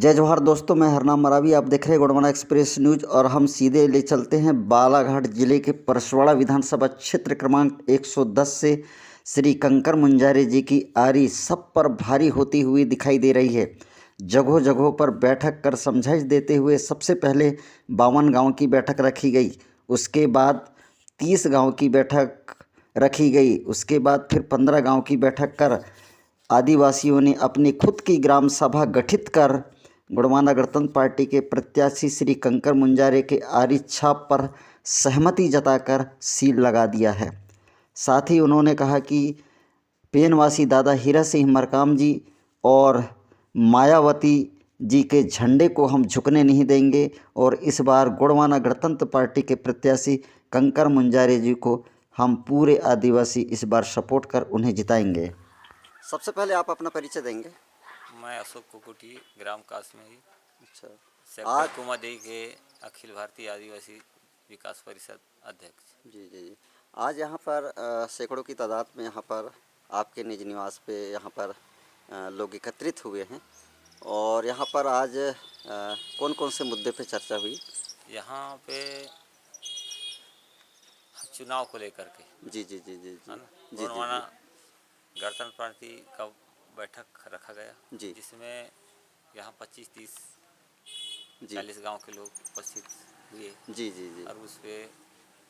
जय जवाहर दोस्तों, मैं हरनाम मरावी। आप देख रहे हैं गोंडवाना एक्सप्रेस न्यूज और हम सीधे ले चलते हैं बालाघाट जिले के परसवाड़ा विधानसभा क्षेत्र क्रमांक 110 से। श्री कंकर मुंजारे जी की आरी सब पर भारी होती हुई दिखाई दे रही है। जगहों जगहों पर बैठक कर समझाइश देते हुए सबसे पहले 52 गाँव की बैठक रखी गई, उसके बाद 30 गाँव की बैठक रखी गई, उसके बाद फिर 15 गाँव की बैठक कर आदिवासियों ने अपनी खुद की ग्राम सभा गठित कर गोंडवाना गणतंत्र पार्टी के प्रत्याशी श्री कंकर मुंजारे के आरी छाप पर सहमति जताकर सील लगा दिया है। साथ ही उन्होंने कहा कि पेनवासी दादा हीरा सिंह मरकाम जी और मायावती जी के झंडे को हम झुकने नहीं देंगे और इस बार गोंडवाना गणतंत्र पार्टी के प्रत्याशी कंकर मुंजारे जी को हम पूरे आदिवासी इस बार सपोर्ट कर उन्हें जिताएंगे। सबसे पहले आप अपना परिचय देंगे। मैं अशोक कुकुटी, ग्राम कासमेरी, अच्छा, सेक्टर कुमादेई के अखिल भारतीय आदिवासी विकास परिषद अध्यक्ष। जी जी जी। आज यहाँ पर सैकड़ों की तादाद में यहाँ पर आपके निज निवास पे यहाँ पर लोग एकत्रित हुए हैं और यहाँ पर आज कौन कौन से मुद्दे पे चर्चा हुई? यहाँ पे चुनाव को लेकर के जी जी जी जी जी है ना, जी गोंडवाना गणतंत्र पार्टी का बैठक रखा गया, जी जिसमें यहाँ 25, 30, जी 40 गांव के लोग उपस्थित हुए जी जी जी और उस पे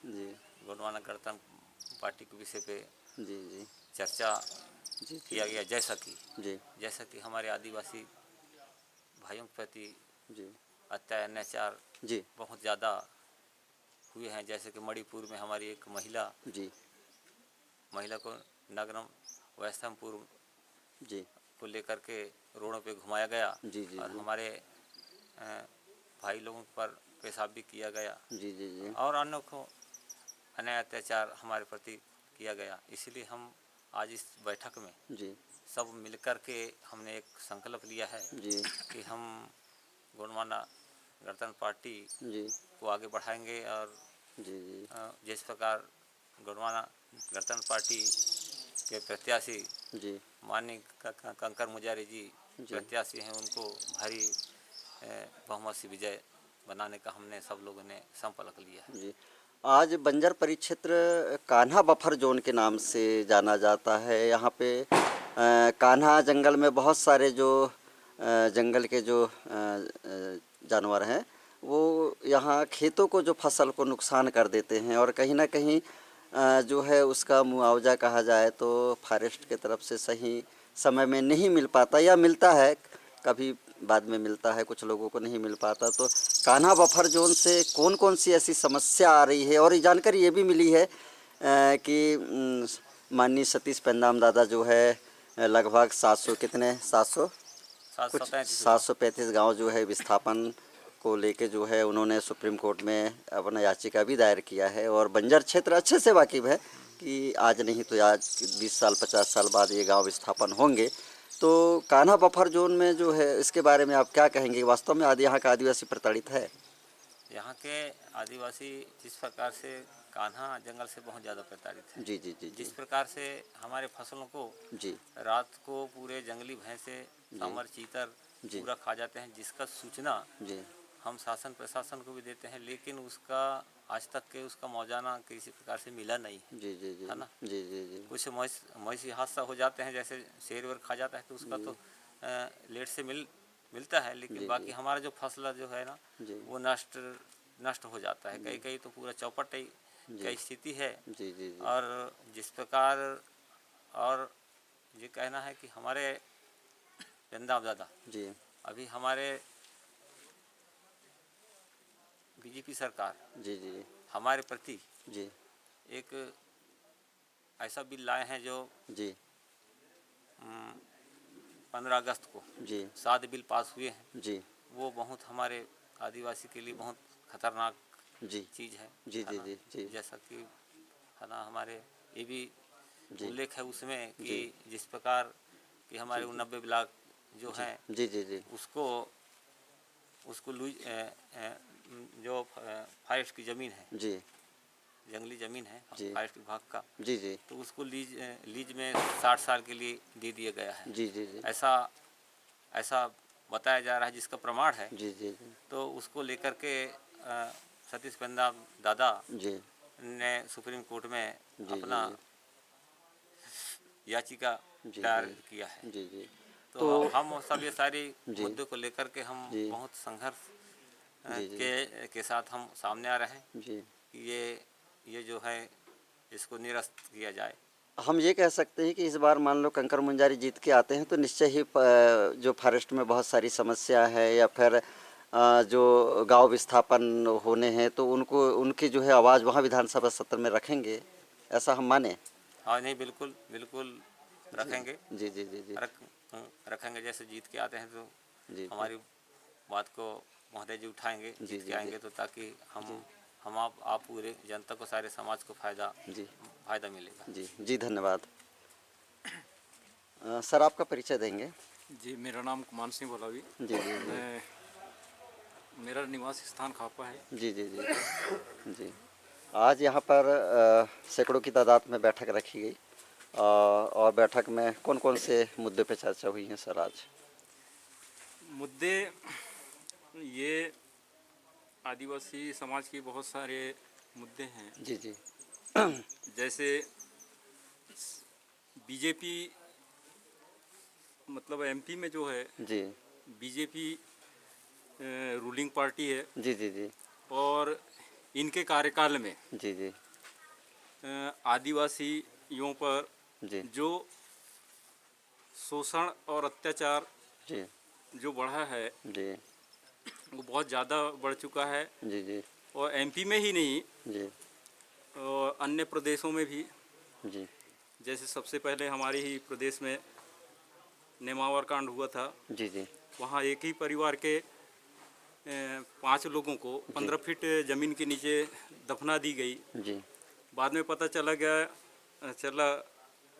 जी गोंडवाना गणतंत्र पार्टी के विषय पे जी जी चर्चा जी किया गया। जी जैसा कि हमारे आदिवासी भाइयों के प्रति जी अत्याचार जी बहुत ज़्यादा हुए हैं। जैसे कि मणिपुर में हमारी एक जी महिला को नगरम वैष्णवपुर जी को लेकर के रोडों पे घुमाया गया जी जी और जी हमारे भाई लोगों पर पेशाब भी किया गया जी जी जी और अन्य को अन्याय अत्याचार हमारे प्रति किया गया। इसलिए हम आज इस बैठक में जी सब मिलकर के हमने एक संकल्प लिया है जी कि हम गोंडवाना गणतंत्र पार्टी जी को आगे बढ़ाएंगे और जी जी जिस प्रकार गोंडवाना गणतंत्र पार्टी के प्रत्याशी जी माननीय कंकर मुंजारे जी प्रत्याशी हैं, उनको भारी बहुमत से विजय बनाने का हमने सब लोगों ने संकल्प लिया है। जी। आज बंजर परिक्षेत्र कान्हा बफर जोन के नाम से जाना जाता है। यहाँ पे कान्हा जंगल में बहुत सारे जो जंगल के जो जानवर हैं वो यहाँ खेतों को जो फसल को नुकसान कर देते हैं और कहीं ना कहीं जो है उसका मुआवजा कहा जाए तो फॉरेस्ट के तरफ से सही समय में नहीं मिल पाता या मिलता है, कभी बाद में मिलता है, कुछ लोगों को नहीं मिल पाता। तो कान्हा बफर जोन से कौन कौन सी ऐसी समस्या आ रही है? और ये जानकारी ये भी मिली है कि माननीय सतीश पेंदाम दादा जो है लगभग 735 गांव जो है विस्थापन को लेके जो है उन्होंने सुप्रीम कोर्ट में अपना याचिका भी दायर किया है और बंजर क्षेत्र अच्छे से वाकिफ़ है कि आज नहीं तो आज 20 साल 50 साल बाद ये गांव विस्थापन होंगे। तो कान्हा बफर जोन में जो है इसके बारे में आप क्या कहेंगे? वास्तव में यहाँ का आदिवासी प्रताड़ित है? यहाँ के आदिवासी जिस प्रकार से कान्हा जंगल से बहुत ज़्यादा प्रताड़ित है। जी जी जी जिस प्रकार से हमारे फसलों को जी रात को पूरे जंगली भैंसे, सांबर, चीतर जी पूरा खा जाते हैं, जिसका सूचना जी हम शासन प्रशासन को भी देते हैं, लेकिन उसका आज तक के उसका मौजाना किसी प्रकार से मिला नहीं है। जी जी जी है ना, जी जी जी कुछ मवेशी हादसा हो जाते हैं, जैसे शेर वेर खा जाता है तो उसका तो लेट से मिलता है, लेकिन बाकी हमारा जो फसल जो है ना वो नष्ट हो जाता है। कई कई तो पूरा चौपट की स्थिति है। जी जी और जिस प्रकार और ये कहना है कि हमारे पेंदाम दादा जी अभी हमारे बीजेपी सरकार जी जी हमारे प्रति जी एक ऐसा बिल लाए हैं जो जी 15 अगस्त को जी 7 बिल पास हुए हैं। जी वो बहुत हमारे आदिवासी के लिए बहुत खतरनाक जी चीज़ है। जी है जी ना? जी जी जैसा कि है ना, हमारे ये भी जी उल्लेख है उसमें कि जी जिस प्रकार कि हमारे 90 ब्लॉक जो जी हैं जी जी जी उसको जो फॉरेस्ट की ज़मीन है, जी जंगली ज़मीन है जी फॉरेस्ट विभाग का, जी जी तो उसको लीज में 60 साल के लिए दे दिया गया है। जी जी जी ऐसा बताया जा रहा है, जिसका प्रमाण है, जी जी जी तो उसको लेकर के सतीश पेंदा दादा जी ने सुप्रीम कोर्ट में जी अपना जी याचिका जी दायर जी किया है। जी जी तो तो हम सब ये सारी जी मुद्दों को लेकर के हम जी बहुत संघर्ष जी जी के साथ हम सामने आ रहे हैं जी कि ये जो है इसको निरस्त किया जाए। हम ये कह सकते हैं कि इस बार मान लो कंकर मुंजारी जीत के आते हैं तो निश्चय ही जो फॉरेस्ट में बहुत सारी समस्या है या फिर जो गांव विस्थापन होने हैं तो उनको उनकी जो है आवाज़ वहाँ विधानसभा सत्र में रखेंगे, ऐसा हम माने। हाँ नहीं, बिल्कुल बिल्कुल जी रखेंगे। जी जी जी जी रख रखेंगे, जैसे जीत के आते हैं तो जी जी हमारी बात को महोदय जी उठाएंगे, जी जीत के जी आएंगे तो, ताकि जी हम आप पूरे जनता को, सारे समाज को जी फ़ायदा मिलेगा। जी जी धन्यवाद। सर आपका परिचय देंगे? जी, मेरा नाम कुमान सिंह भलावी। जी जी जी मैं मेरा निवास स्थान खापा है। जी जी जी जी आज यहाँ पर सैकड़ों की तादाद में बैठक रखी गई और बैठक में कौन कौन से मुद्दे पे चर्चा हुई है सर आज? मुद्दे ये आदिवासी समाज के बहुत सारे मुद्दे हैं। जी जी जैसे बीजेपी, मतलब एमपी में जो है जी बीजेपी रूलिंग पार्टी है, जी जी जी और इनके कार्यकाल में जी जी आदिवासियों पर जी जो शोषण और अत्याचार जी जो बढ़ा है जी वो बहुत ज़्यादा बढ़ चुका है। जी जी और एमपी में ही नहीं, जी और अन्य प्रदेशों में भी। जी जैसे सबसे पहले हमारे ही प्रदेश में नेमावर कांड हुआ था। जी जी वहाँ एक ही परिवार के 5 लोगों को 15 फीट ज़मीन के नीचे दफना दी गई। जी बाद में पता चला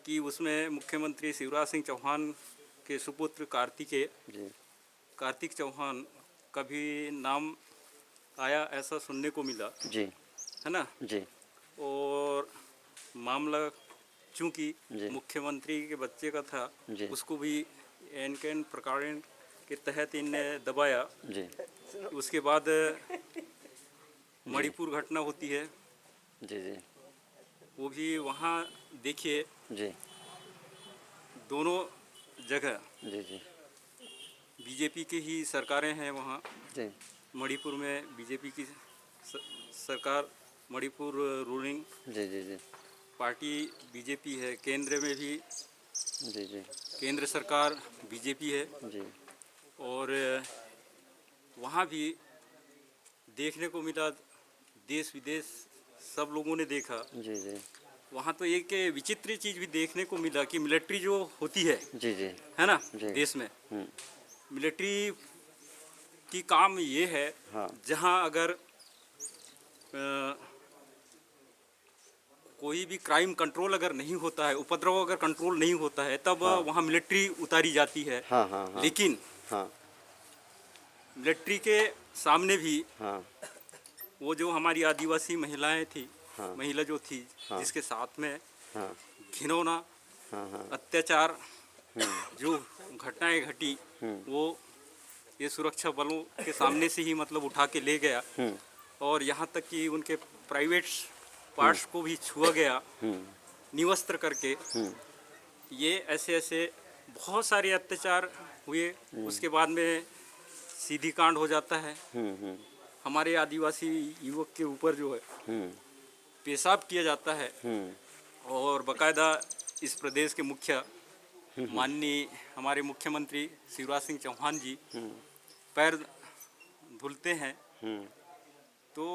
कि उसमें मुख्यमंत्री शिवराज सिंह चौहान के सुपुत्र जी कार्तिक चौहान का भी नाम आया, ऐसा सुनने को मिला, जी है ना। जी और मामला चूँकि जी मुख्यमंत्री के बच्चे का था, जी उसको भी एन प्रकरण के तहत इनने दबाया। जी उसके बाद मणिपुर घटना होती है, जी जी वो भी वहाँ देखिए जी दोनों जगह जी जी बीजेपी की ही सरकारें हैं। वहाँ जी मणिपुर में बीजेपी की सरकार, मणिपुर रूलिंग जी जी जी पार्टी बीजेपी है। केंद्र में भी जी जी केंद्र सरकार बीजेपी है। जी और वहाँ भी देखने को मिला, देश विदेश सब लोगों ने देखा। जी जी वहाँ तो एक विचित्र चीज़ भी देखने को मिला कि मिलिट्री जो होती है जी जी है ना, जी। देश में मिलिट्री की काम ये है, हाँ जहाँ अगर कोई भी क्राइम कंट्रोल अगर नहीं होता है, उपद्रव अगर कंट्रोल नहीं होता है, तब हाँ। वहाँ मिलिट्री उतारी जाती है। हाँ हाँ हाँ लेकिन हाँ मिलिट्री के सामने भी हाँ वो जो हमारी आदिवासी महिलाएं थी, हाँ। महिला जो थी, हाँ। जिसके साथ में हाँ घिनौना हाँ हाँ अत्याचार जो घटनाएं घटी, वो ये सुरक्षा बलों के सामने से ही मतलब उठा के ले गया। और यहाँ तक कि उनके प्राइवेट पार्ट्स को भी छुआ गया, निवस्त्र करके। ये ऐसे ऐसे बहुत सारे अत्याचार हुए। उसके बाद में सीधी कांड हो जाता है। हमारे आदिवासी युवक के ऊपर जो है पेशाब किया जाता है, और बकायदा इस प्रदेश के मुखिया माननीय हमारे मुख्यमंत्री शिवराज सिंह चौहान जी पैर धुलते हैं। तो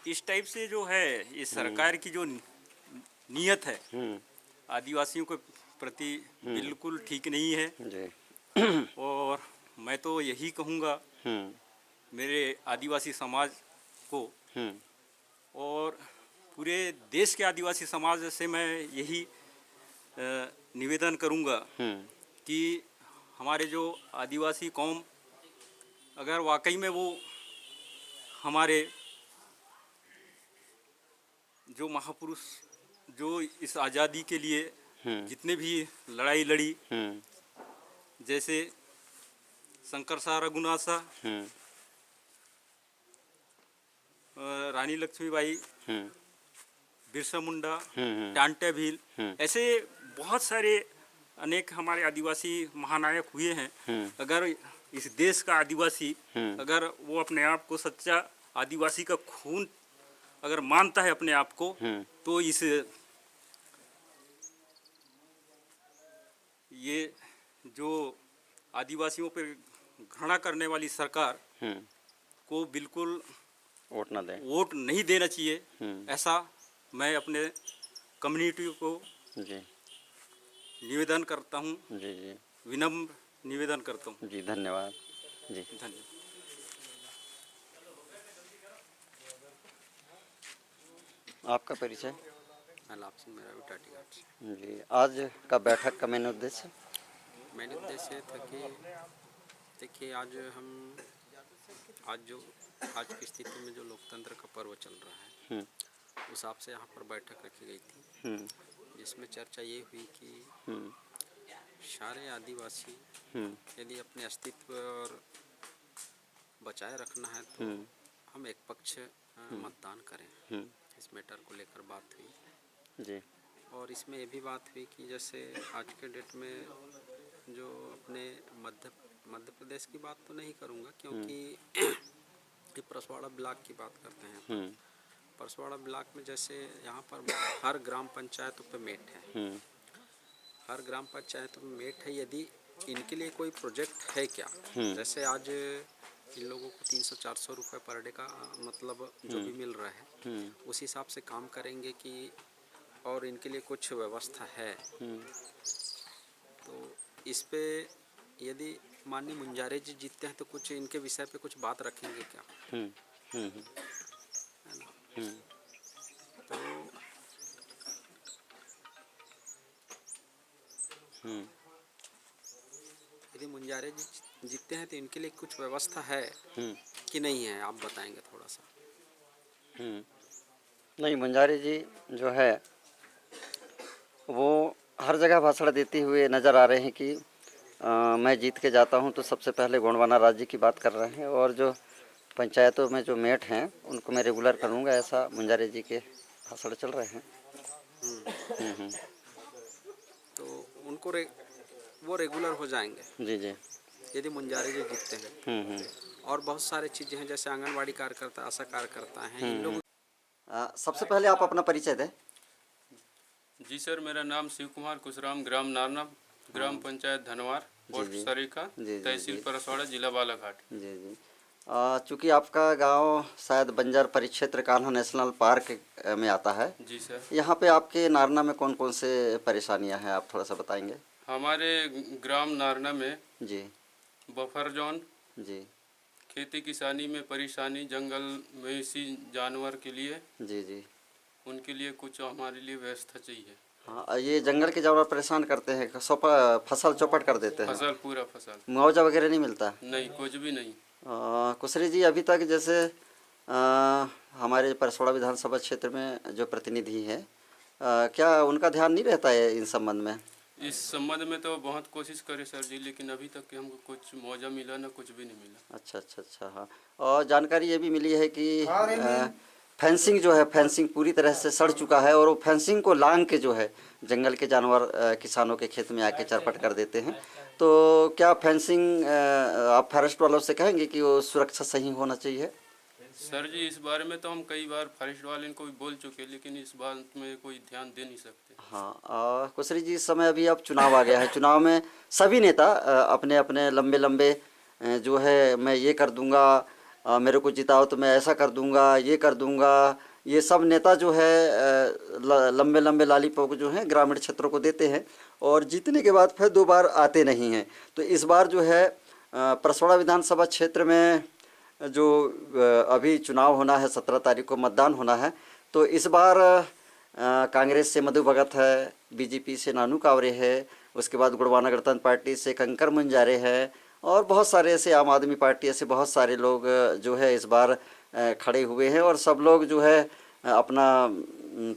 इस टाइप से जो है ये सरकार की जो नीयत है आदिवासियों के प्रति बिल्कुल ठीक नहीं है। जी और मैं तो यही कहूँगा मेरे आदिवासी समाज को, और पूरे देश के आदिवासी समाज से मैं यही निवेदन करूँगा कि हमारे जो आदिवासी कौम अगर वाकई में वो हमारे जो महापुरुष जो इस आज़ादी के लिए जितने भी लड़ाई लड़ी, जैसे शंकरसा रघुनासा, रानी लक्ष्मीबाई, बिरसा मुंडा, टांटे भील, ऐसे बहुत सारे अनेक हमारे आदिवासी महानायक हुए हैं। अगर इस देश का आदिवासी अगर वो अपने आप को सच्चा आदिवासी का खून अगर मानता है अपने आप को, तो ये जो आदिवासियों पर घृणा करने वाली सरकार को बिल्कुल वोट नहीं देना चाहिए। ऐसा मैं अपने कम्युनिटी को निवेदन करता हूँ, विनम्र निवेदन करता हूँ। जी धन्यवाद। जी धन्यवाद। आपका परिचय? लाभ सिंह मेरा भी टाटीघाट से। जी, आज का बैठक का मेन उद्देश्य? मेन उद्देश्य था कि देखिए आज की स्थिति में जो लोकतंत्र का पर्व चल रहा है, उस हिसाब से यहाँ पर बैठक रखी गई थी, जिसमें चर्चा ये हुई कि सारे आदिवासी यदि अपने अस्तित्व और बचाए रखना है तो हम एक पक्ष मतदान करें। इस मैटर को लेकर बात हुई जी। और इसमें ये भी बात हुई कि जैसे आज के डेट में जो अपने मध्य प्रदेश की बात तो नहीं करूँगा, क्योंकि ये परसवाड़ा ब्लॉक की बात करते हैं। परसवाड़ा ब्लॉक में जैसे यहाँ पर हर ग्राम पंचायतों पे मेट है, हर ग्राम पंचायतों में मेट है। यदि इनके लिए कोई प्रोजेक्ट है क्या, जैसे आज इन लोगों को 300-400 रुपये पर डे का मतलब जो भी मिल रहा है, उस हिसाब से काम करेंगे कि और इनके लिए कुछ व्यवस्था है। तो इस पे यदि माननीय मुंजारे जी जीतते हैं तो कुछ इनके विषय पे कुछ बात रखेंगे क्या, है ना? तो यदि मुंजारे जी जीतते हैं तो इनके लिए कुछ व्यवस्था है कि नहीं है, आप बताएंगे थोड़ा सा। नहीं, मुंजारी जी जो है वो हर जगह भाषण देते हुए नज़र आ रहे हैं कि मैं जीत के जाता हूं तो सबसे पहले गोंडवाना राज्य की बात कर रहे हैं, और जो पंचायतों में जो मेट हैं उनको मैं रेगुलर करूंगा, ऐसा मुंजारी जी के भाषण चल रहे हैं। तो उनको वो रेगुलर हो जाएंगे जी जी, यदि मुंजारी जी जीतते हैं। और बहुत सारे चीज़ें हैं जैसे आंगनवाड़ी कार्यकर्ता, आशा कार्यकर्ता हैं, इन लोग। सबसे पहले आप अपना परिचय दें। जी सर, मेरा नाम शिव कुमार कुशराम, ग्राम नारना, ग्राम पंचायत धनवार, पोस्ट सरीका, तहसील परसवाड़ा, जिला बालाघाट। जी जी। चूँकि आपका गांव शायद बंजर परिक्षेत्र कान्हा नेशनल पार्क में आता है। जी सर। यहाँ पे आपके नारना में कौन कौन से परेशानियां हैं, आप थोड़ा सा बताएंगे? हमारे ग्राम नारना में जी बफर जोन, जी, खेती किसानी में परेशानी, जंगल मवेशी जानवर के लिए, जी जी, उनके लिए कुछ हमारे लिए व्यवस्था चाहिए। हाँ, ये जंगल के जानवर परेशान करते हैं, फसल चौपट कर देते हैं, फसल पूरा फसल, मुआवजा वगैरह नहीं मिलता? नहीं, कुछ भी नहीं। कुशरी जी, अभी तक जैसे हमारे परसवाड़ा विधानसभा क्षेत्र में जो प्रतिनिधि हैं, क्या उनका ध्यान नहीं रहता है इन संबंध में? इस संबंध में तो बहुत कोशिश करे सर जी, लेकिन अभी तक के हमको कुछ मुआवजा मिला ना, कुछ भी नहीं मिला। अच्छा अच्छा अच्छा। हाँ, और जानकारी ये भी मिली है कि फेंसिंग जो है, फेंसिंग पूरी तरह से सड़ चुका है, और वो फेंसिंग को लांग के जो है जंगल के जानवर किसानों के खेत में आके चरपट कर देते हैं। तो क्या फेंसिंग आप फॉरेस्ट वालों से कहेंगे कि वो सुरक्षा सही होना चाहिए? सर जी, इस बारे में तो हम कई बार फॉरेस्ट वाले को भी बोल चुके, लेकिन इस बात में कोई ध्यान दे नहीं सकते। हाँ, कुशरी जी, इस समय अभी अब चुनाव आ गया है, चुनाव में सभी नेता अपने अपने लंबे लंबे जो है मैं ये कर दूंगा, मेरे को जिताओ तो मैं ऐसा कर दूंगा, ये कर दूंगा, ये सब नेता जो है लंबे लंबे लालीपॉप जो हैं ग्रामीण क्षेत्रों को देते हैं, और जीतने के बाद फिर 2 बार आते नहीं हैं। तो इस बार जो है परसवाड़ा विधानसभा क्षेत्र में जो अभी चुनाव होना है, 17 तारीख को मतदान होना है, तो इस बार कांग्रेस से मधु भगत है, बीजेपी से नानू कावरे है, उसके बाद गोंडवाना गणतंत्र पार्टी से कंकर मुंजारे है, और बहुत सारे ऐसे आम आदमी पार्टी ऐसे बहुत सारे लोग जो है इस बार खड़े हुए हैं, और सब लोग जो है अपना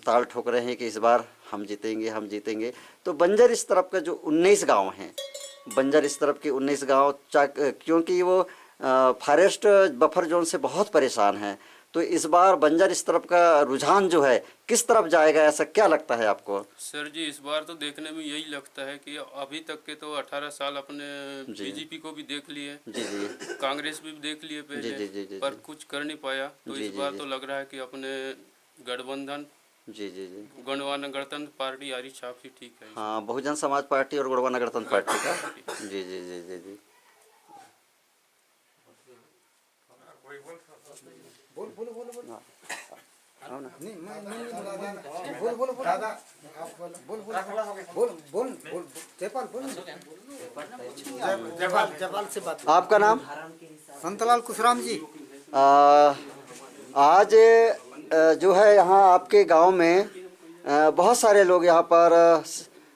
ताल ठोक रहे हैं कि इस बार हम जीतेंगे, हम जीतेंगे। तो बंजर इस तरफ का जो 19 गांव हैं, बंजर इस तरफ के 19 गांव क्योंकि वो फॉरेस्ट बफर जोन से बहुत परेशान है। तो इस बार बंजर इस तरफ का रुझान जो है किस तरफ जाएगा, ऐसा क्या लगता है आपको? सर जी इस बार तो देखने में यही लगता है कि अभी तक के तो 18 साल अपने बीजेपी को भी देख लिए, जी जी, कांग्रेस भी देख लिए पहले, जी, जी, जी, पर कुछ कर नहीं पाया। तो जी, इस जी, बार जी। तो लग रहा है कि अपने गठबंधन जी जी जी, गणतंत्र पार्टी यारी छाप ही ठीक है। हाँ, बहुजन समाज पार्टी और गोंडवाना गणतंत्र पार्टी का। जी जी जी जी जी। आपका नाम? संतलाल कुशराम जी। आज जो है यहाँ आपके गांव में बहुत सारे लोग यहाँ पर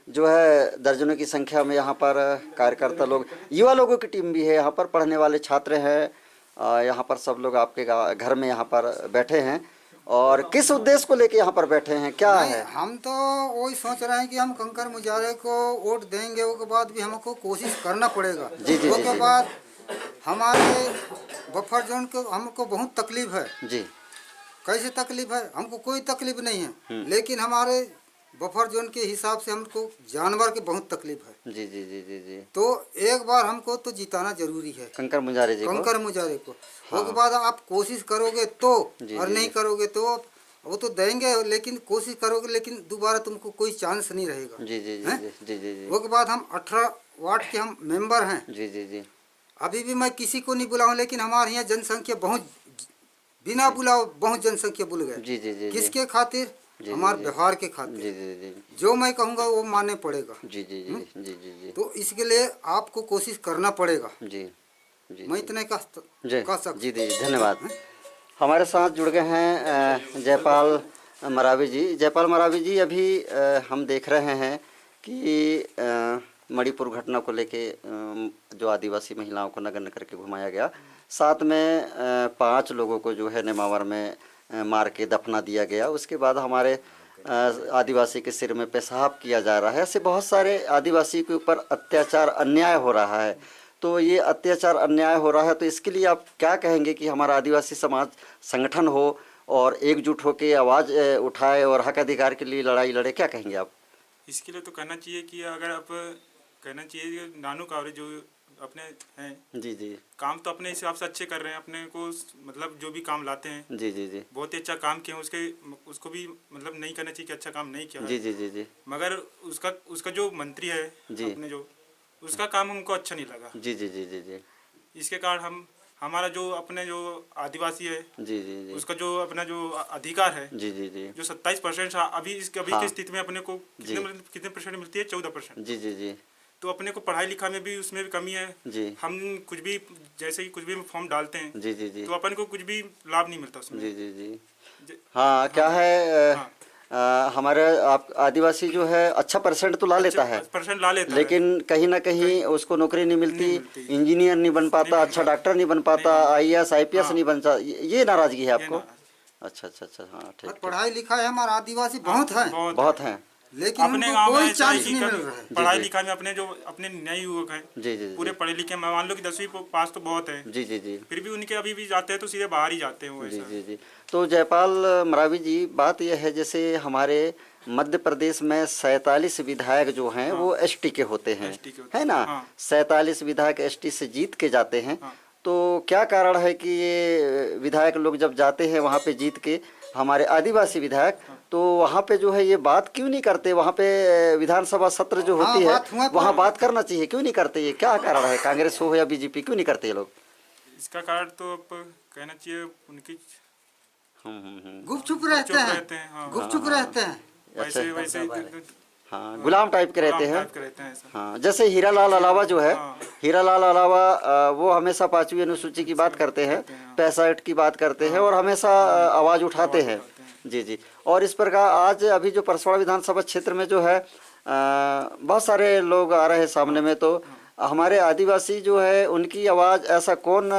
जो है दर्जनों की संख्या में यहाँ पर कार्यकर्ता लोग, युवा लोगों की टीम भी है, यहाँ पर पढ़ने वाले छात्र हैं, यहाँ पर सब लोग आपके घर में यहाँ पर बैठे हैं। और किस उद्देश्य को लेके यहाँ पर बैठे हैं, क्या है? हम तो वही सोच रहे हैं कि हम कंकर मुजारे को वोट देंगे, उसके बाद भी हमको कोशिश करना पड़ेगा। जी, जी, उसके जी। बाद हमारे बफर जोन को हमको बहुत तकलीफ है। जी कैसे तकलीफ है? हमको कोई तकलीफ नहीं है, लेकिन हमारे बफर जोन के हिसाब से हमको जानवर की बहुत तकलीफ है। जी जी जी जी जी। तो एक बार हमको तो जिताना जरूरी है कंकर मुजारे जी को। कंकर मुजारे को। उसके बाद आप कोशिश करोगे तो, और नहीं करोगे तो वो तो देंगे, लेकिन कोशिश करोगे, लेकिन दोबारा तुमको कोई चांस नहीं रहेगा। जी जी हैं? जी जी जी जी। उसके बाद हम 18 वार्ड के हम मेंबर हैं। जी जी जी। अभी भी मैं किसी को नहीं बुलाऊं, लेकिन हमारे यहाँ जनसंख्या बहुत, बिना बुलाओ बहुत जनसंख्या बुल गए। जी जी जी। किसके खातिर? हमारे व्यवहार के खातिर। जी जी जी। जो मैं कहूँगा वो मानने पड़ेगा। जी जी जी जी जी जी। तो इसके लिए आपको कोशिश करना पड़ेगा। जी जी। मैं इतने कह सकता। जी जी, धन्यवाद। हमारे साथ जुड़ गए हैं जयपाल मरावी जी। जयपाल मरावी जी, अभी हम देख रहे हैं कि मणिपुर घटना को लेके जो आदिवासी महिलाओं को नग्न करके घुमाया गया, साथ में 5 लोगों को जो है नेमावर में मार के दफना दिया गया। उसके बाद हमारे आदिवासी के सिर में पेशाब किया जा रहा है। ऐसे बहुत सारे आदिवासी के ऊपर अत्याचार अन्याय हो रहा है। तो ये अत्याचार अन्याय हो रहा है, तो इसके लिए आप क्या कहेंगे कि हमारा आदिवासी समाज संगठन हो और एकजुट होकर आवाज़ उठाए और हक अधिकार के लिए लड़ाई लड़े, क्या कहेंगे आप? इसके लिए तो कहना चाहिए कि अगर आप कहना चाहिए नानू कावरे जो अपने हैं, जी जी, काम तो अपने हिसाब से अच्छे कर रहे हैं, अपने को मतलब जो भी काम लाते हैं जी जी जी, बहुत ही अच्छा काम किए। उसको भी मतलब नहीं करना चाहिए कि अच्छा काम नहीं किया है। जी जी जी जी। मगर उसका जो मंत्री है जी, अपने जो उसका काम हमको अच्छा नहीं लगा। जी जी जी जी जी। इसके कारण हमारा जो अपने जो आदिवासी है, जी जी जी, उसका जो अपना जो अधिकार है, जी जी जी, जो 27% अभी हाँ, की स्थिति में अपने को कितने परसेंट मिलती है? 14%। जी जी जी। तो अपने को पढ़ाई लिखा में भी उसमें भी कमी है। जी, हम कुछ भी जैसे कि कुछ भी फॉर्म डालते हैं, जी जी जी, तो अपन को कुछ भी लाभ नहीं मिलता उसमें। जी जी जी। हाँ, क्या है, हमारे आप आदिवासी जो है अच्छा परसेंट तो ला लेता है, परसेंट ला लेता है, लेकिन कहीं ना कहीं उसको नौकरी नहीं मिलती, इंजीनियर नहीं बन पाता, अच्छा डॉक्टर नहीं बन पाता, IAS IPS नहीं बन पाता। ये नाराजगी है आपको? अच्छा अच्छा अच्छा, हाँ ठीक। पढ़ाई लिखाई हमारा आदिवासी बहुत है, बहुत है, लेकिन अपने उनको गांव कोई में चांस नहीं मिल रहा है। पढ़ाई लिखाई में अपने जो अपने नए युवक हैं, जी जी पूरे पढ़े लिखे, मान लो कि 10वीं पास तो बहुत है, जी जी जी, फिर भी उनके अभी भी जाते हैं तो सीधे बाहर ही जाते हैं वो। जी ऐसा जी जी। तो जयपाल मरावी जी, बात यह है जैसे हमारे मध्य प्रदेश में 47 विधायक जो हैं वो ST के होते हैं, है ना? 47 विधायक ST से जीत के जाते हैं। तो क्या कारण है कि ये विधायक लोग जब जाते हैं वहाँ पे जीत के, हमारे आदिवासी विधायक, तो वहाँ पे जो है ये बात क्यों नहीं करते? वहाँ पे विधानसभा सत्र जो होती है वहाँ बात करना चाहिए, क्यों नहीं करते? ये क्या कारण है? कांग्रेस हो या BJP, क्यों नहीं करते ये लोग? इसका कारण तो अब कहना चाहिए उनकी गुपचुप रहते हैं, गुपचुप रहते हैं, वैसे वैसे हाँ, गुलाम टाइप के रहते हैं। ऐसा। हाँ, जैसे हीरालाल अलावा जो है, हीरालाल अलावा वो हमेशा 5वीं अनुसूची की बात करते हैं, 65 की बात करते हैं और हमेशा आवाज़ उठाते हैं। जी जी। और इस प्रकार आज अभी जो परसवाड़ा विधानसभा क्षेत्र में जो है बहुत सारे लोग आ रहे हैं सामने में, तो हमारे आदिवासी जो है उनकी आवाज़, ऐसा कौन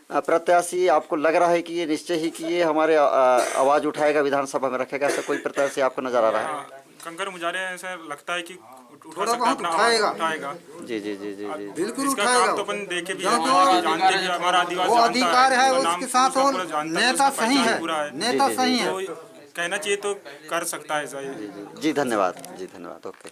प्रत्याशी आपको लग रहा है कि ये निश्चय ही कि ये हमारे आवाज़ उठाएगा, विधानसभा में रखेगा, ऐसा कोई प्रत्याशी आपको नजर आ रहा है? कंकर मुजारे ऐसा लगता है कि उठा थोड़ा सकता है, बहुत अपना उठाएगा। आवाज उठाएगा। जी जी जी जी जी बिल्कुल इसका उठाएगा काम तो अपन देखे भी क्योंकि हैं, जानते हैं कि हमारा आदिवासी वो जानता अधिकार है उसका नाम उसके साथ उसका वो पूरा जानता है, नेता उसका सही पहचान है पूरा नेता सही है। तो कहना चाहिए तो कर सकता है ऐसा ये। जी धन्यवाद, जी धन्यवाद, ओके।